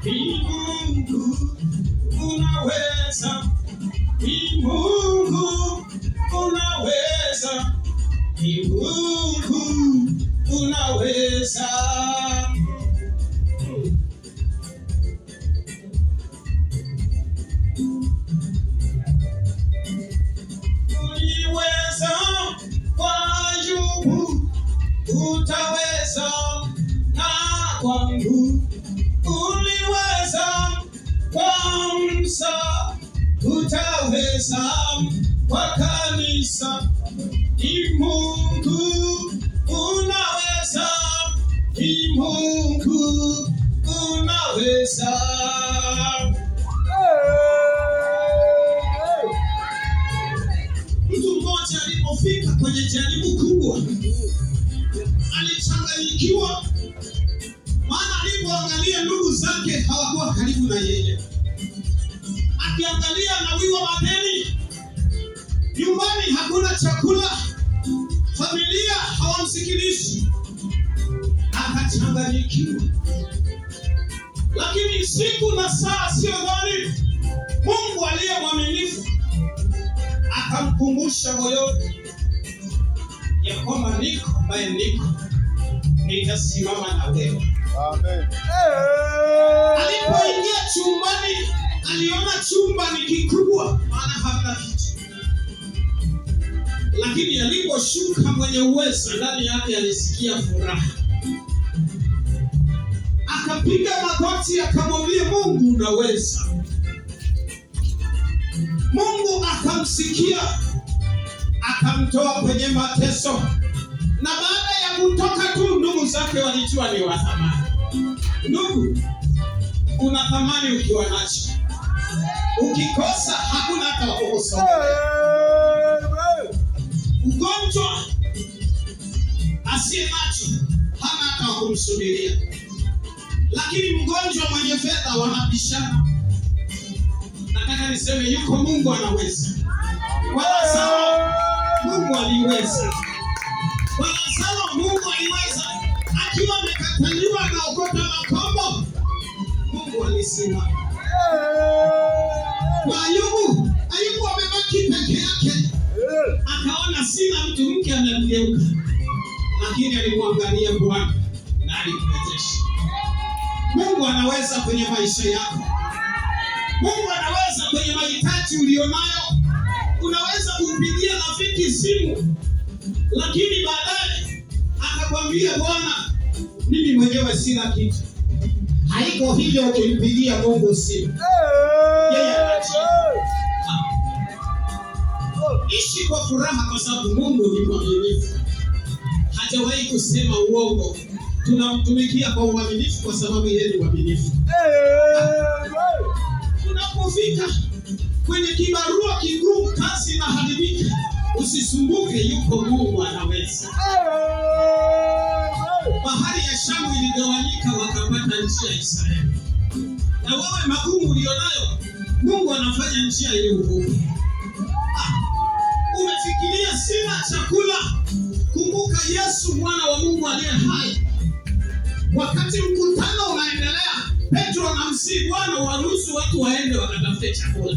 Ni Mungu unaweza, ni Mungu unaweza, ni Mungu unaweza. Uliweza kwa Ayubu, utaweza na kwangu. Uliweza kwa Musa, utaweza kwa kanisa. Ni Mungu unaweza, ni Mungu unaweza. Mtu mmoja alipofika kwenye jaribu kubwa, alichanganyikiwa, maana alipoangalia ndugu zake hawakuwa karibu na yeye. Akiangalia anawiwa madeni, nyumbani hakuna chakula, familia hawamsikilishi, akachanganyikiwa. Lakini siku na saa sio dhani, Mungu aliye mwaminifu akamkumbusha moyoni ya kwamba niko ambaye niko, nitasimama na wewe. Amen. Alipoingia chumbani, aliona chumba ni kikubwa, maana hamna kitu. Lakini aliposhuka mwenye uwezo, ndani yake alisikia furaha. Akapiga magoti akamwambia Mungu unaweza. Mungu akamsikia, akamtoa kwenye mateso. Na baada ya kutoka tu, ndugu zake walijua ni wa thamani. Ndugu, una thamani ukiwa nacho. Ukikosa hakuna hata kukusogelea. Ugonjwa asiye nacho hana hata kumsubiria. Lakini mgonjwa mwenye fedha wanabishana. Nataka niseme yuko Mungu anaweza. Kwa Lazaro Mungu aliweza. Kwa Lazaro Mungu aliweza. Akiwa amekataliwa na okota makombo, Mungu alisema. Kwa Ayubu amebaki peke yake. Akaona sina mtu, mke anamgeuka. Lakini alimwangalia Bwana na alimrejesha. Mungu anaweza kwenye maisha yako. Mungu anaweza kwenye mahitaji ulionayo. Unaweza kumpigia rafiki simu, lakini baadaye akakwambia Bwana, mimi mwenyewe sina kitu. Haiko hivyo ukimpigia Mungu simu. Yeye anajibu. Ishi kwa furaha kwa sababu Mungu ni mwaminifu. Hajawahi kusema uongo. Tunamtumikia kwa uaminifu kwa sababu yeye ni mwaminifu. Unapofika kwenye kibarua kigumu, kazi inaharibika, usisumbuke, yuko Mungu anaweza. Bahari ya Shamu iligawanyika, wakapata njia ya Israeli. Na wewe magumu ulionayo, Mungu anafanya njia ile uvuke. Umefikiria sina chakula? Kumbuka Yesu mwana wa Mungu aliye hai. Wakati mkutano unaendelea, Petro anamsihi Bwana waruhusu watu waende wakatafute chakula.